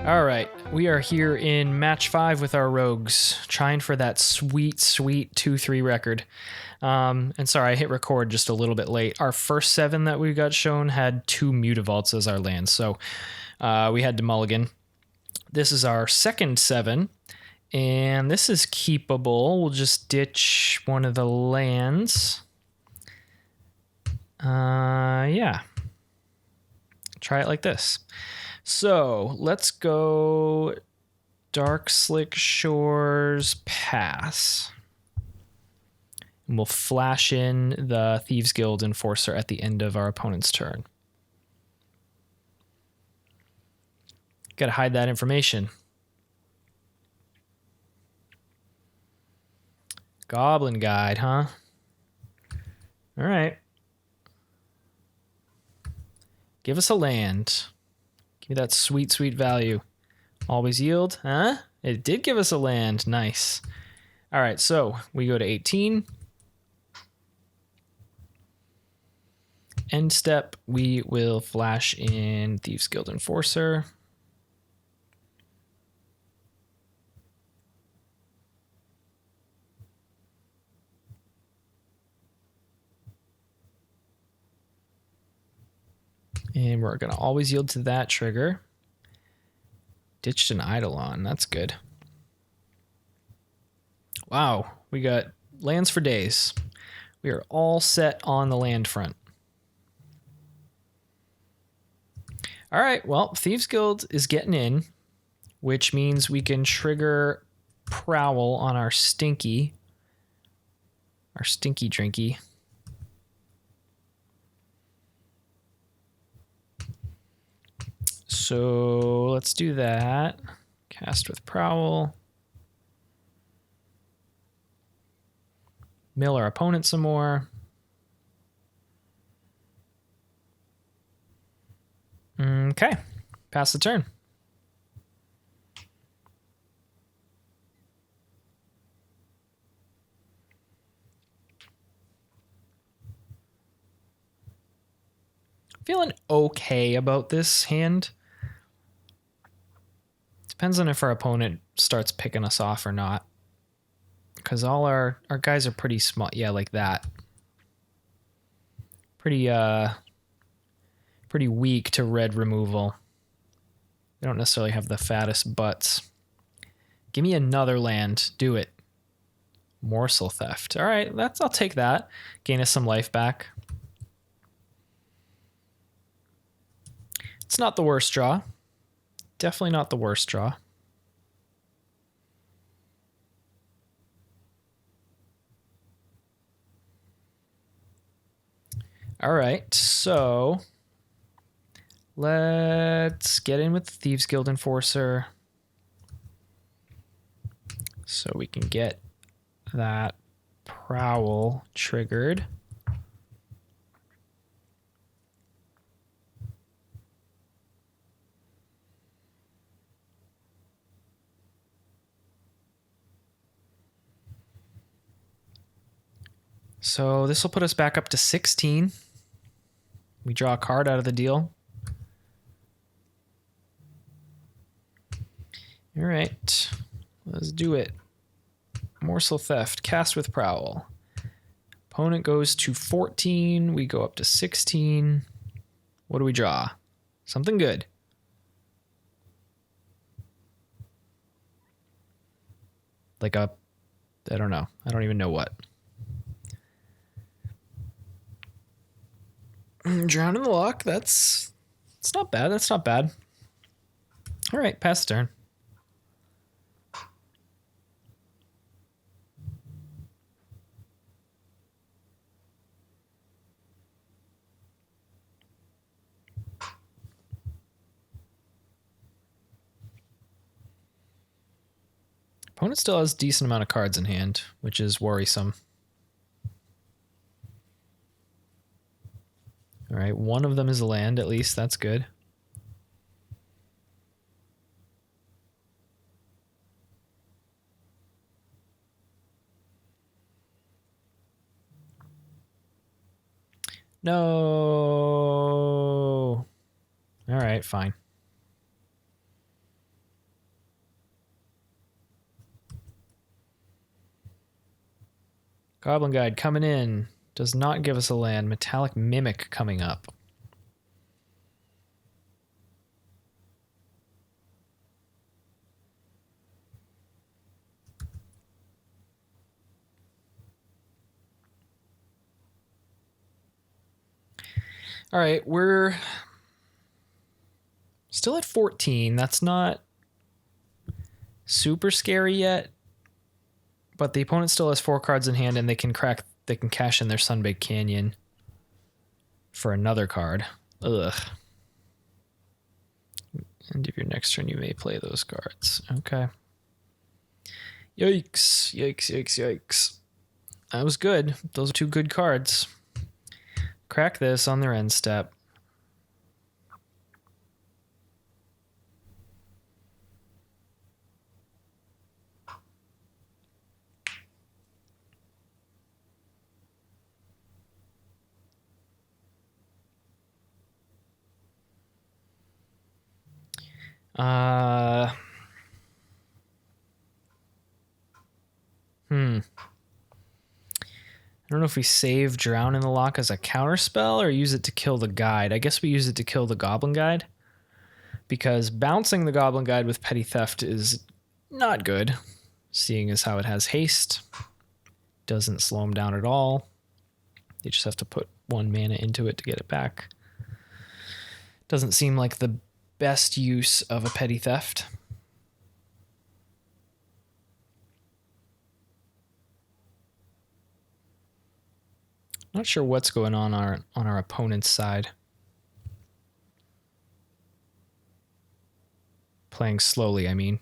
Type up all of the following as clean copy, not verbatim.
All right, we are here in match 5 with our rogues, trying for that sweet 2-3 record. And sorry, I hit record just a little bit late. Our first 7 that we got shown had 2 mutavaults as our lands, so we had to mulligan. This is our second 7, and this is keepable. We'll just ditch one of the lands. Yeah. Try it like this. So let's go Dark Slick Shores Pass. And we'll flash in the Thieves Guild Enforcer at the end of our opponent's turn. Gotta hide that information. Goblin Guide, huh? All right. Give us a land. Give me that sweet value. Always yield, huh? It did give us a land. Nice. All right, so we go to 18. End step, we will flash in Thieves Guild Enforcer. And we're going to always yield to that trigger. Ditched an Eidolon. That's good. Wow. We got lands for days. We are all set on the land front. All right. Well, Thieves Guild is getting in, which means we can trigger Prowl on our stinky drinky. So let's do that. Cast with Prowl. Mill our opponent some more. Okay. Pass the turn. Feeling okay about this hand. Depends on if our opponent starts picking us off or not. Because all our guys are pretty small. Yeah, like that. Pretty weak to red removal. They don't necessarily have the fattest butts. Give me another land. Do it. Morsel Theft. All right, I'll take that. Gain us some life back. It's not the worst draw. Definitely not the worst draw. All right, so let's get in with the Thieves Guild Enforcer so we can get that Prowl triggered. So this will put us back up to 16. We draw a card out of the deal. All right, let's do it. Morsel Theft, cast with Prowl. Opponent goes to 14. We go up to 16. What do we draw? Something good. Like I don't know. I don't even know what. Drown in the Loch. It's not bad. That's not bad. All right, pass the turn. Opponent still has a decent amount of cards in hand, which is worrisome. All right, one of them is a land, at least. That's good. No. All right, fine. Goblin Guide coming in. Does not give us a land. Metallic Mimic coming up. All right, we're still at 14. That's not super scary yet, but the opponent still has 4 cards in hand, and they can cash in their Sunbaked Canyon for another card. Ugh. End of your next turn, you may play those cards. Okay. Yikes! Yikes! Yikes! Yikes! That was good. Those are 2 good cards. Crack this on their end step. I don't know if we save Drown in the Lock as a counter spell or use it to kill the guide. I guess we use it to kill the Goblin Guide, because bouncing the Goblin Guide with Petty Theft is not good, seeing as how it has haste. Doesn't slow them down at all. You just have to put 1 mana into it to get it back. Doesn't seem like the best use of a Petty Theft. Not sure what's going on our opponent's side. Playing slowly, I mean.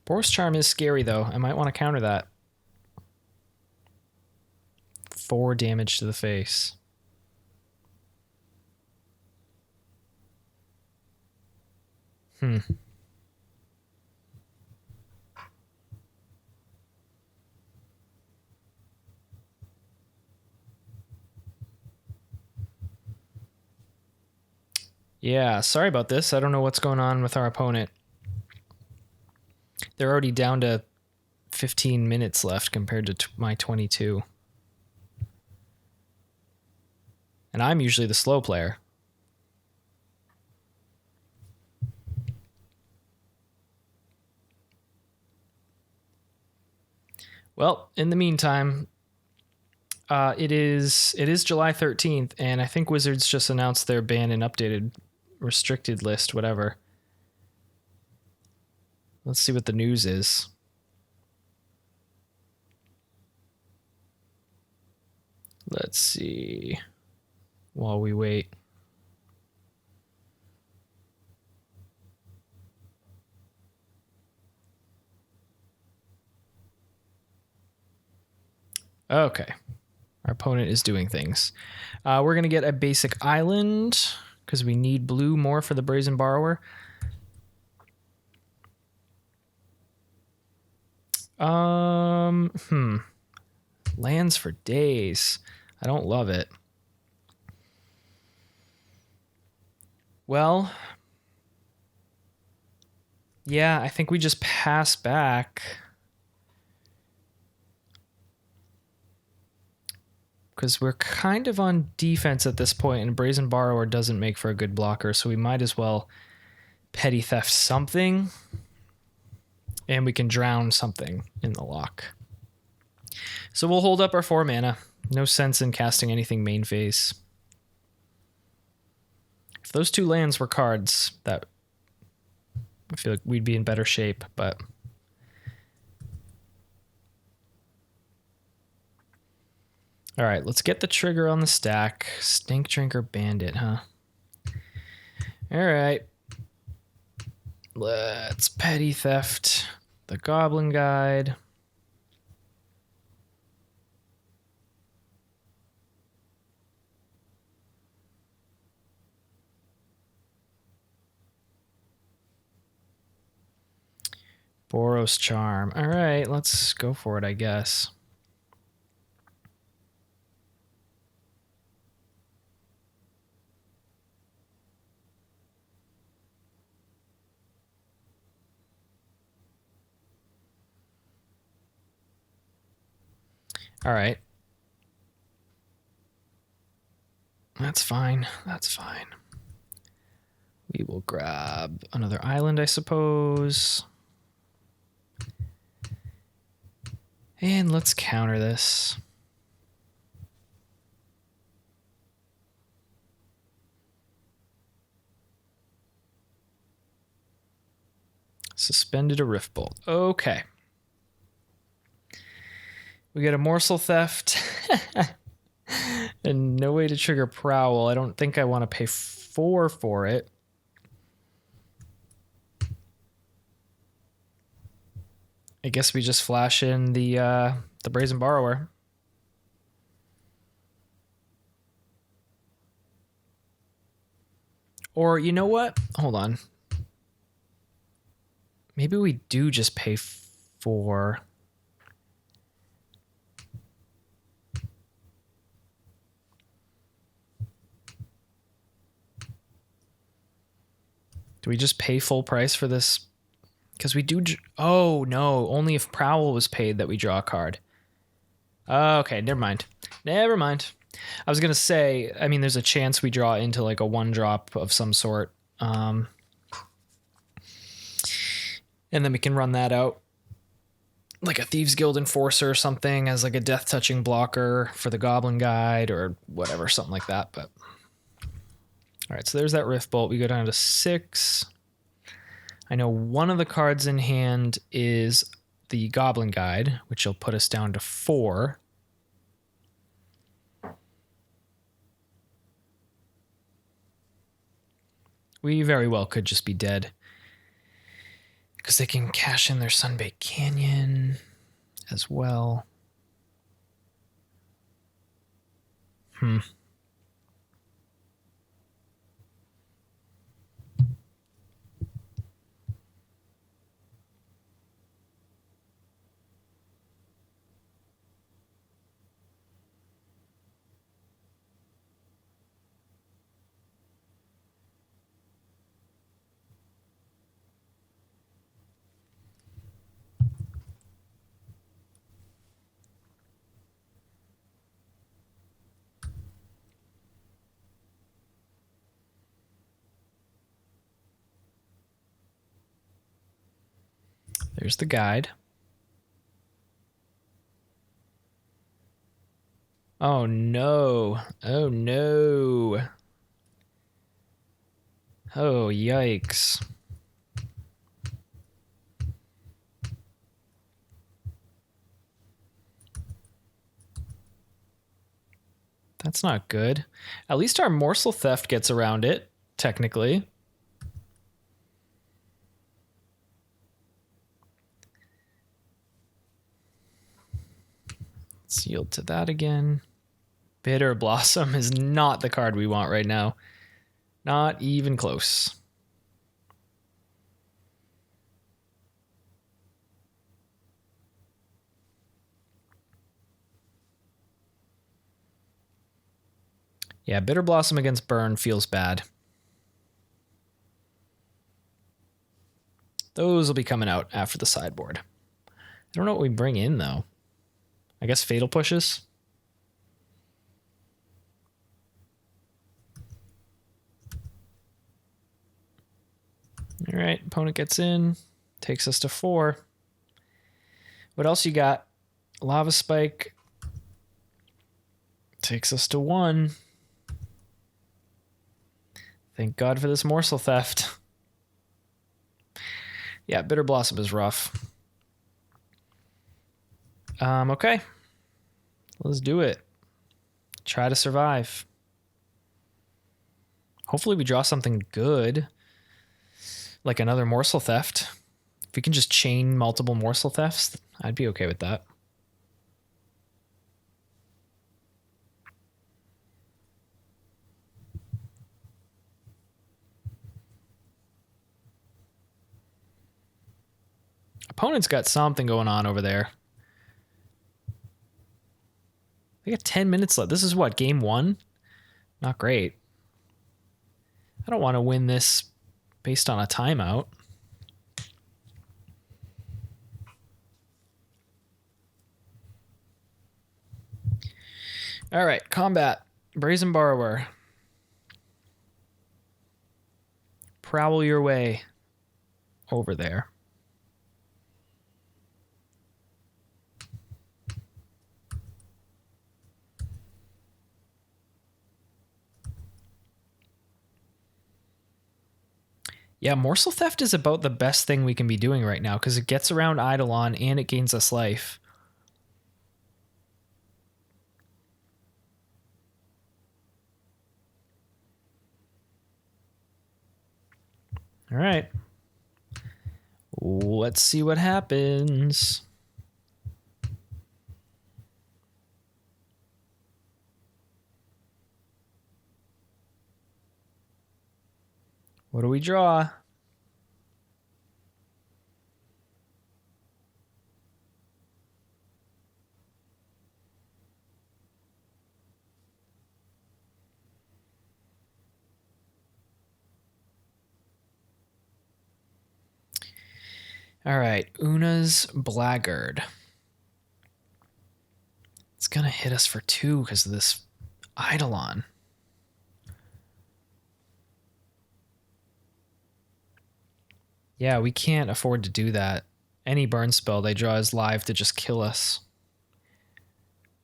Boros Charm is scary, though. I might want to counter that. 4 damage to the face. Yeah, sorry about this. I don't know what's going on with our opponent. They're already down to 15 minutes left compared to my 22. And I'm usually the slow player. Well, in the meantime, it is July 13th, and I think Wizards just announced their ban and updated restricted list, whatever. Let's see what the news is. Let's see while we wait. Okay. Our opponent is doing things. We're going to get a basic island because we need blue more for the Brazen Borrower. Lands for days. I don't love it. Well, yeah, I think we just pass back. Because we're kind of on defense at this point, and Brazen Borrower doesn't make for a good blocker, so we might as well Petty Theft something, and we can drown something in the lock. So we'll hold up our 4 mana. No sense in casting anything main phase. If those 2 lands were cards, that I feel like we'd be in better shape, but... All right, let's get the trigger on the stack. Stink Drinker Bandit, huh? All right. Let's Petty Theft the Goblin Guide. Boros Charm. All right, let's go for it, I guess. All right. That's fine. That's fine. We will grab another island, I suppose. And let's counter this. Suspended a rift bolt. Okay. We get a morsel theft. And no way to trigger prowl. I don't think I want to pay 4 for it. I guess we just flash in the Brazen Borrower. Or you know what? Hold on. Maybe we do just pay 4. Do we just pay full price for this? Because we do... Oh, no. Only if Prowl was paid that we draw a card. Okay, never mind. Never mind. I was going to say, I mean, there's a chance we draw into like a 1-drop of some sort. And then we can run that out. Like a Thieves Guild Enforcer or something as like a death-touching blocker for the Goblin Guide or whatever, something like that. But all right, so there's that Rift Bolt. We go down to 6. I know one of the cards in hand is the Goblin Guide, which will put us down to 4. We very well could just be dead. Because they can cash in their Sunbaked Canyon as well. There's the guide. Oh no. Oh no. Oh, yikes. That's not good. At least our morsel theft gets around it, technically. Let's yield to that again. Bitter Blossom is not the card we want right now. Not even close. Yeah, Bitter Blossom against Burn feels bad. Those will be coming out after the sideboard. I don't know what we bring in, though. I guess Fatal Pushes. All right, opponent gets in. Takes us to 4. What else you got? Lava Spike. Takes us to 1. Thank God for this morsel theft. Yeah, Bitter Blossom is rough. Okay. Let's do it. Try to survive. Hopefully we draw something good. Like another morsel theft. If we can just chain multiple morsel thefts, I'd be okay with that. Opponent's got something going on over there. They got 10 minutes left. This is what, game 1? Not great. I don't want to win this based on a timeout. All right, combat. Brazen Borrower. Prowl your way over there. Yeah, Morsel Theft is about the best thing we can be doing right now because it gets around Eidolon and it gains us life. All right. Let's see what happens. What do we draw? All right, Una's Blackguard. It's going to hit us for 2 because of this Eidolon. Yeah, we can't afford to do that. Any burn spell they draw is live to just kill us.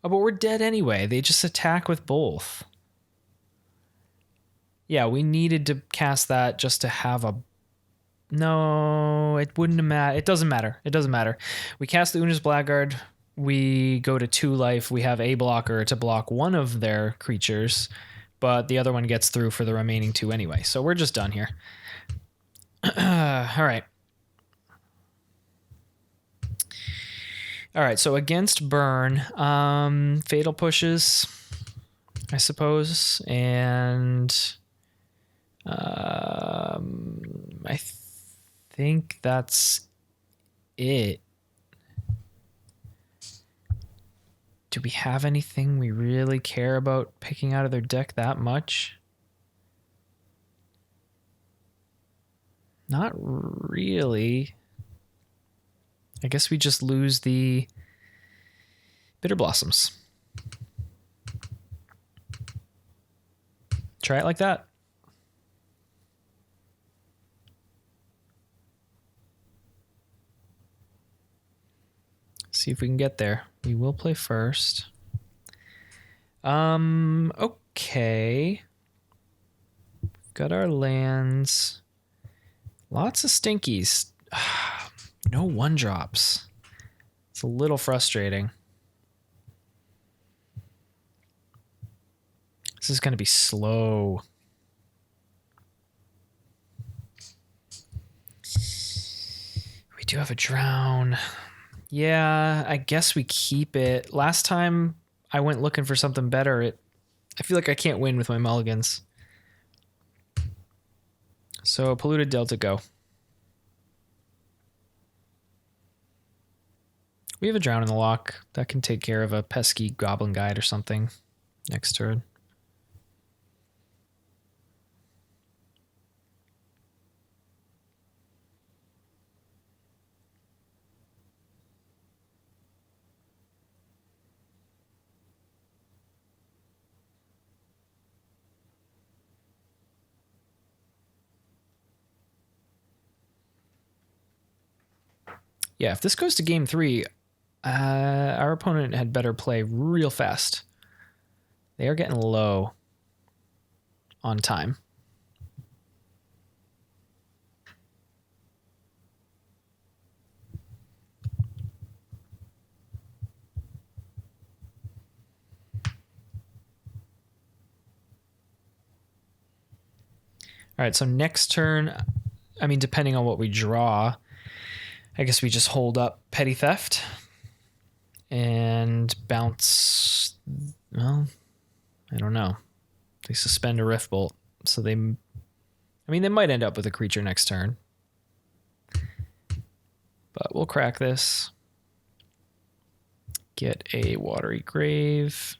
Oh, but we're dead anyway. They just attack with both. Yeah, we needed to cast that just to have a... No, it wouldn't have mattered. It doesn't matter. It doesn't matter. We cast the Una's Blackguard. We go to 2 life. We have a blocker to block one of their creatures, but the other one gets through for the remaining 2 anyway. So we're just done here. All right. All right, so against burn, fatal pushes, I suppose, and I think that's it. Do we have anything we really care about picking out of their deck that much? Not really. I guess we just lose the Bitter Blossoms. Try it like that. See if we can get there. We will play first. Okay. Got our lands. Lots of stinkies. No 1-drops. It's a little frustrating. This is going to be slow. We do have a drown. Yeah, I guess we keep it. Last time I went looking for something better. I feel like I can't win with my mulligans. So Polluted Delta, go. We have a drown in the lock. That can take care of a pesky Goblin Guide or something next turn. Yeah, if this goes to game 3, our opponent had better play real fast. They are getting low on time. All right, so next turn, I mean, depending on what we draw, I guess we just hold up Petty Theft and bounce. Well, I don't know. They suspend a Rift Bolt, so they might end up with a creature next turn. But we'll crack this. Get a Watery Grave.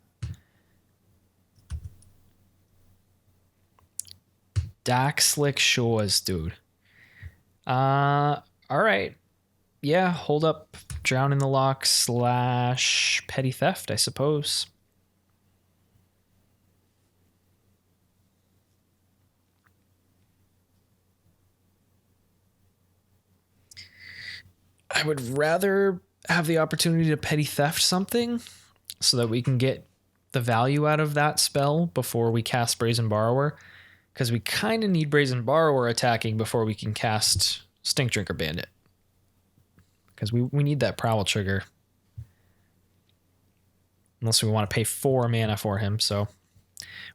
Dark Slick Shores, dude. All right. Yeah, hold up Drown in the Lock / Petty Theft, I suppose. I would rather have the opportunity to petty theft something so that we can get the value out of that spell before we cast Brazen Borrower, because we kind of need Brazen Borrower attacking before we can cast Stink Drinker Bandit, because we need that Prowl trigger. Unless we want to pay 4 mana for him, so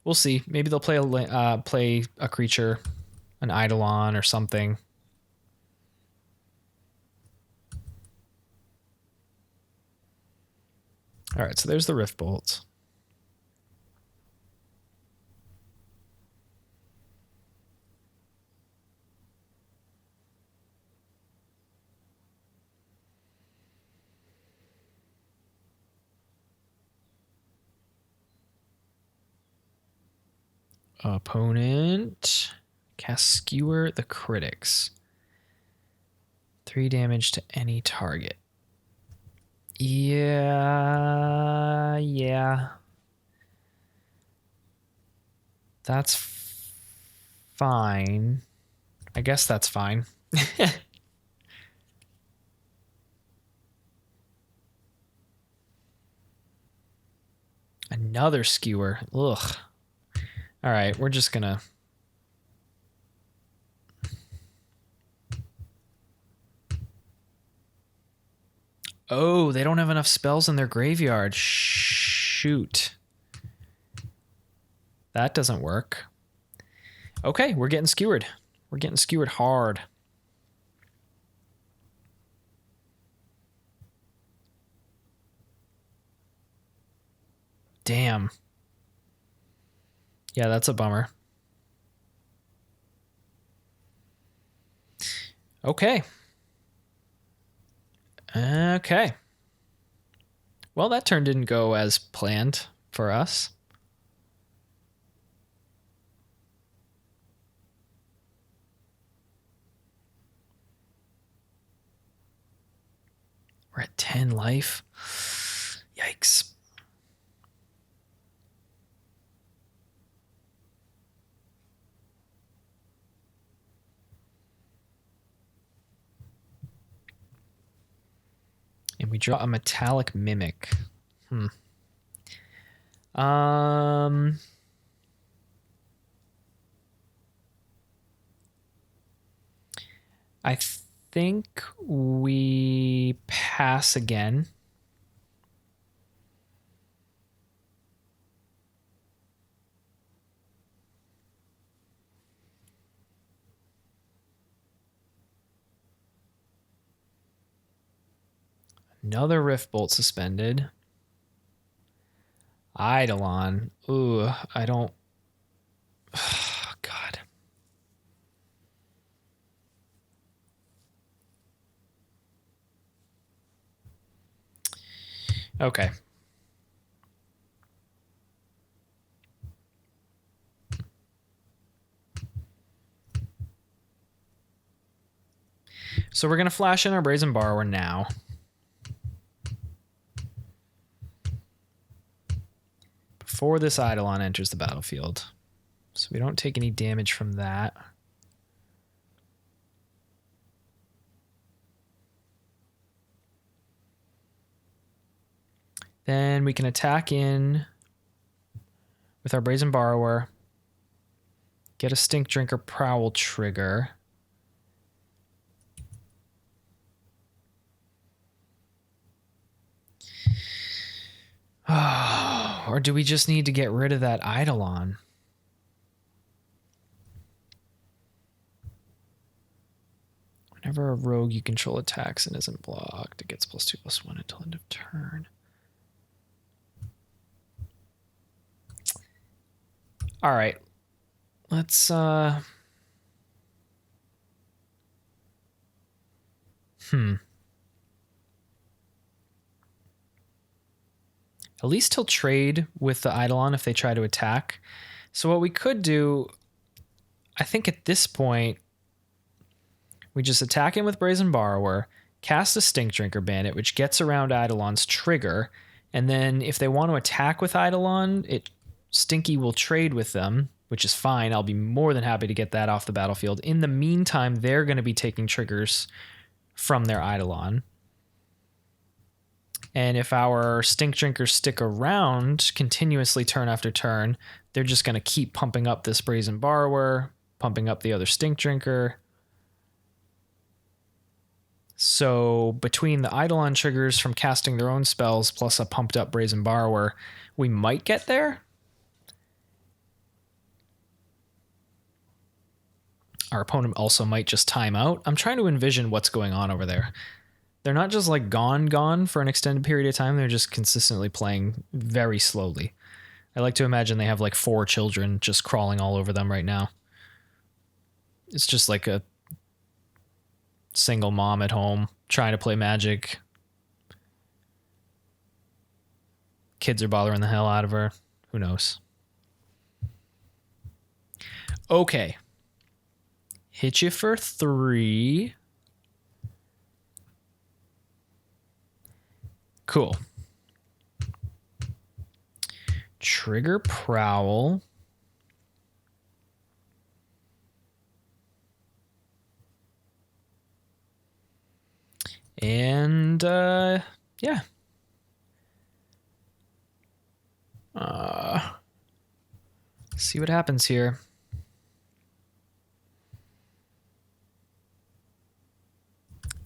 we'll see. Maybe they'll play a creature, an Eidolon or something. All right, so there's the Rift Bolts. Opponent cast Skewer the Critics. 3 damage to any target. Yeah. That's fine. I guess that's fine. Another Skewer. Ugh. All right, we're just gonna... Oh, they don't have enough spells in their graveyard. Shoot. That doesn't work. Okay, we're getting skewered. We're getting skewered hard. Damn. Yeah, that's a bummer. Okay. Okay. Well, that turn didn't go as planned for us. We're at 10 life. Yikes. And we draw a Metallic Mimic. I think we pass again. Another Rift Bolt suspended. Eidolon. Ooh, I don't... Oh, God. Okay. So we're going to flash in our Brazen Borrower now. Before this Eidolon enters the battlefield. So we don't take any damage from that. Then we can attack in with our Brazen Borrower. Get a Stink Drinker Prowl trigger. Or do we just need to get rid of that Eidolon? Whenever a rogue you control attacks and isn't blocked, it gets +2/+1 until end of turn. All right. Let's At least he'll trade with the Eidolon if they try to attack. So what we could do, I think at this point, we just attack him with Brazen Borrower, cast a Stink Drinker Bandit, which gets around Eidolon's trigger, and then if they want to attack with Eidolon, Stinky will trade with them, which is fine. I'll be more than happy to get that off the battlefield. In the meantime, they're going to be taking triggers from their Eidolon. And if our stink drinkers stick around continuously turn after turn, they're just going to keep pumping up this brazen borrower, pumping up the other stink drinker. So between the Eidolon triggers from casting their own spells plus a pumped up brazen borrower, we might get there. Our opponent also might just time out. I'm trying to envision what's going on over there. They're not just like gone for an extended period of time. They're just consistently playing very slowly. I like to imagine they have like 4 children just crawling all over them right now. It's just like a single mom at home trying to play Magic. Kids are bothering the hell out of her. Who knows? Okay. Hit you for 3. Cool. Trigger Prowl. And, yeah. See what happens here.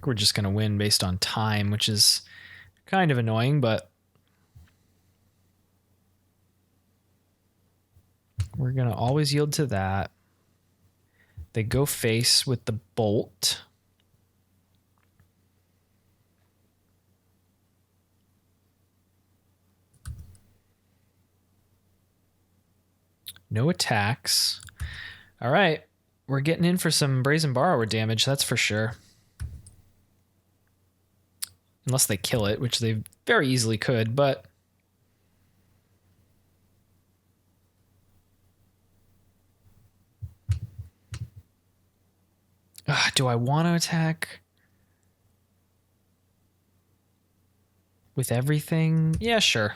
We're just going to win based on time, which is kind of annoying, but we're going to always yield to that. They go face with the bolt. No attacks. All right. We're getting in for some brazen borrower damage, that's for sure. Unless they kill it, which they very easily could, but... do I want to attack with everything? Yeah, sure.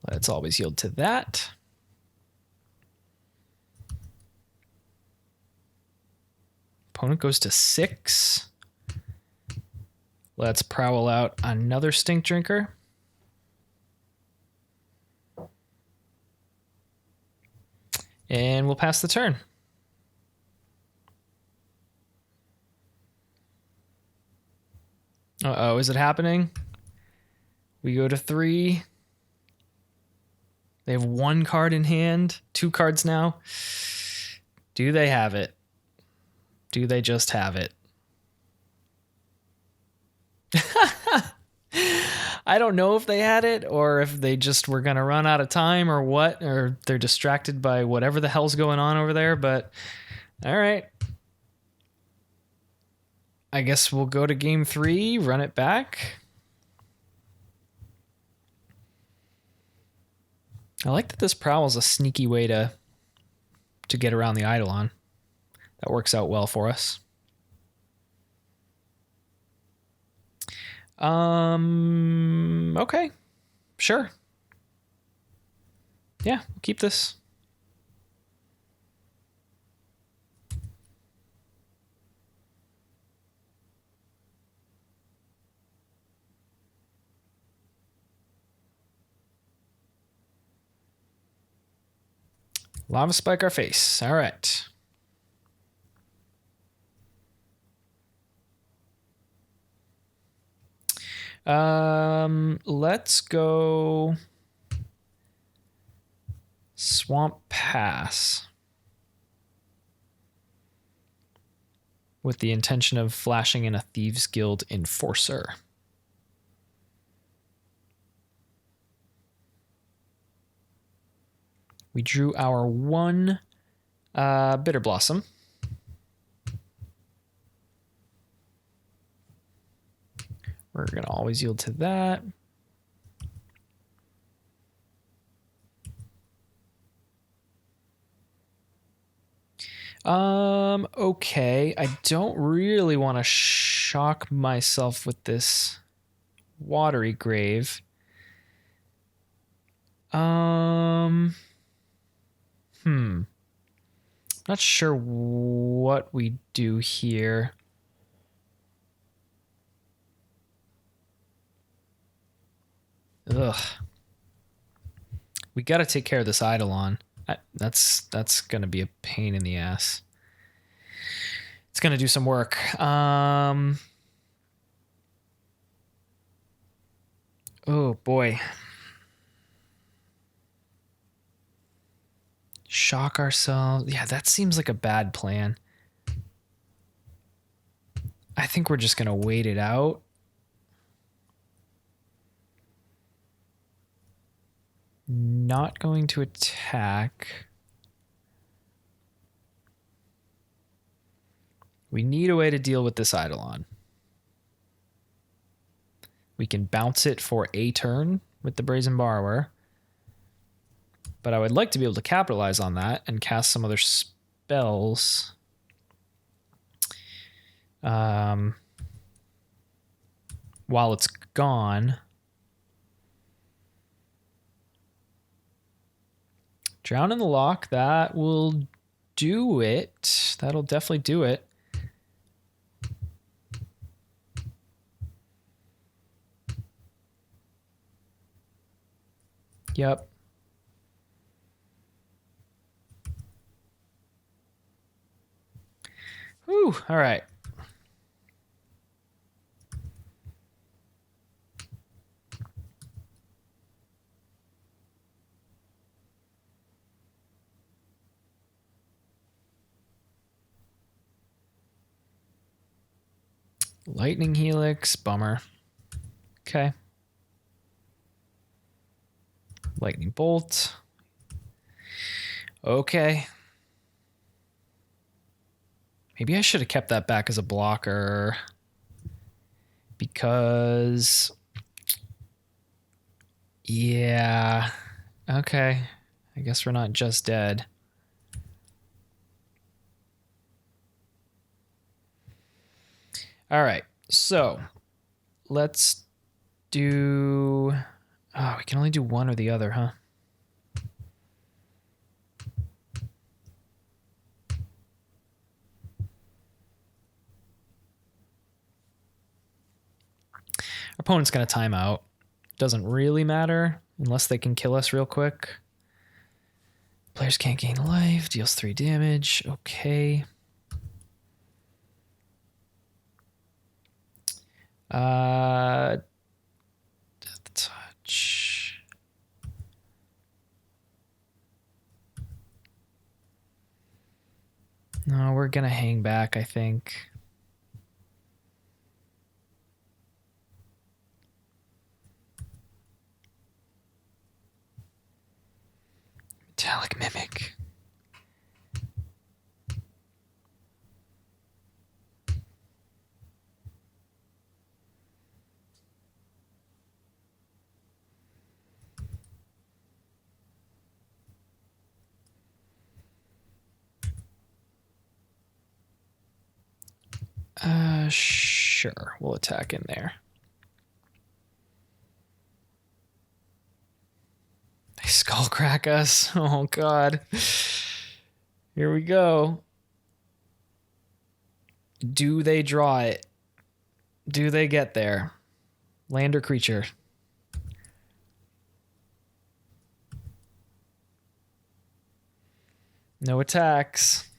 Let's always yield to that. Opponent goes to 6. Let's prowl out another stink drinker. And we'll pass the turn. Uh-oh, is it happening? We go to 3. They have 1 card in hand. 2 cards now. Do they have it? Do they just have it? I don't know if they had it or if they just were going to run out of time or what, or they're distracted by whatever the hell's going on over there, but all right. I guess we'll go to game 3, run it back. I like that this prowl is a sneaky way to get around the Eidolon. That works out well for us. Okay. Sure. Yeah, we'll keep this. Lava spike our face. All right. Let's go Swamp Pass with the intention of flashing in a Thieves Guild Enforcer. We drew our 1 Bitter Blossom. We're going to always yield to that. Okay. I don't really want to shock myself with this Watery Grave. Not sure what we do here. Ugh. We got to take care of this Eidolon. That's going to be a pain in the ass. It's going to do some work. Oh, boy. Shock ourselves. Yeah, that seems like a bad plan. I think we're just going to wait it out. Not going to attack. We need a way to deal with this Eidolon. We can bounce it for a turn with the Brazen Borrower. But I would like to be able to capitalize on that and cast some other spells. While it's gone. Drown in the Loch, that will do it. That'll definitely do it. Yep. Whew, all right. Lightning Helix, bummer. Okay. Lightning Bolt. Okay. Maybe I should have kept that back as a blocker. Because... yeah. Okay. I guess we're not just dead. All right. So, let's do... oh, we can only do one or the other, huh? Our opponent's going to time out. Doesn't really matter unless they can kill us real quick. Players can't gain life. Deals 3 damage. Okay. Death Touch. No, we're going to hang back, I think. Metallic Mimic. Sure. We'll attack in there. They skull crack us. Oh, God. Here we go. Do they draw it? Do they get there? Land or creature? No attacks.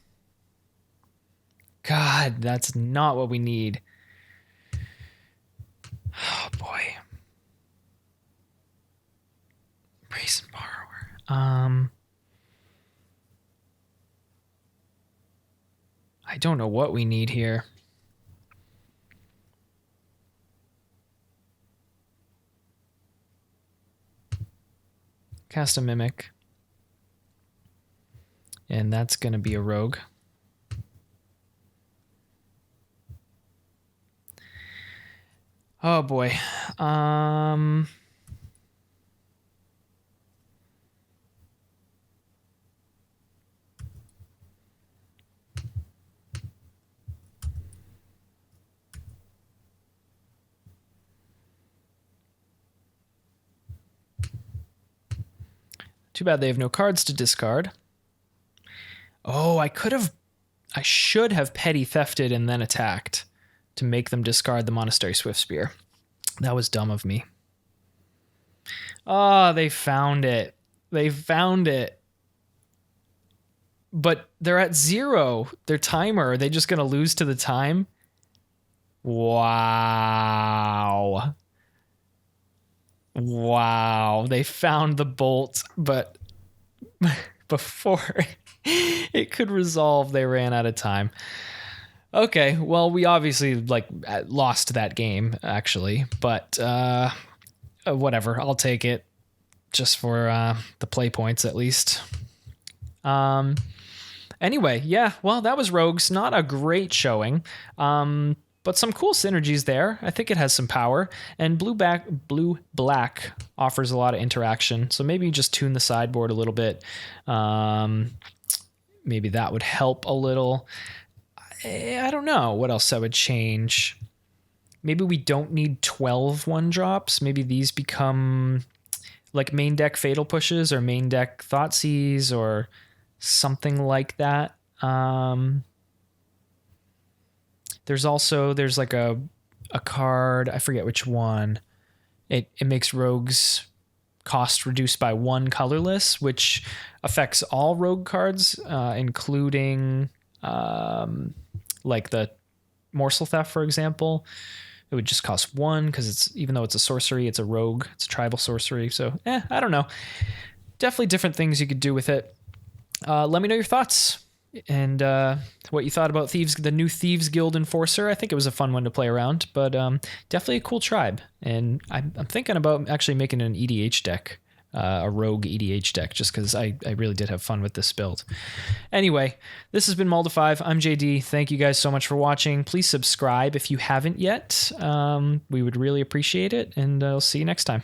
God, that's not what we need. Oh, boy. Brazen Borrower. I don't know what we need here. Cast a Mimic. And that's going to be a rogue. Oh boy. Too bad they have no cards to discard. Oh, I should have petty thefted and then attacked to make them discard the Monastery Swiftspear. That was dumb of me. Oh, they found it. They found it. But they're at 0. Their timer. Are they just going to lose to the time? Wow. Wow. They found the bolt, but before it could resolve, they ran out of time. Okay, well, we obviously lost that game, actually, but whatever. I'll take it just for the play points, at least. Anyway, yeah, well, that was Rogues. Not a great showing, but some cool synergies there. I think it has some power, and blue-black offers a lot of interaction, so maybe just tune the sideboard a little bit. Maybe that would help a little. I don't know what else I would change. Maybe we don't need 12 1-drops. Maybe these become like main deck Fatal Pushes or main deck Thoughtseize or something like that. There's like a card, I forget which one. It makes Rogues cost reduced by 1 colorless, which affects all rogue cards, including like the Morsel Theft, for example. It would just cost 1 because even though it's a sorcery, it's a rogue. It's a tribal sorcery. So, I don't know. Definitely different things you could do with it. Let me know your thoughts and what you thought about the new Thieves Guild Enforcer. I think it was a fun one to play around, but definitely a cool tribe. And I'm thinking about actually making an EDH deck, a rogue EDH deck, just because I really did have fun with this build. Anyway, this has been Mulda5. I'm JD. Thank you guys so much for watching. Please subscribe if you haven't yet. We would really appreciate it, and I'll see you next time.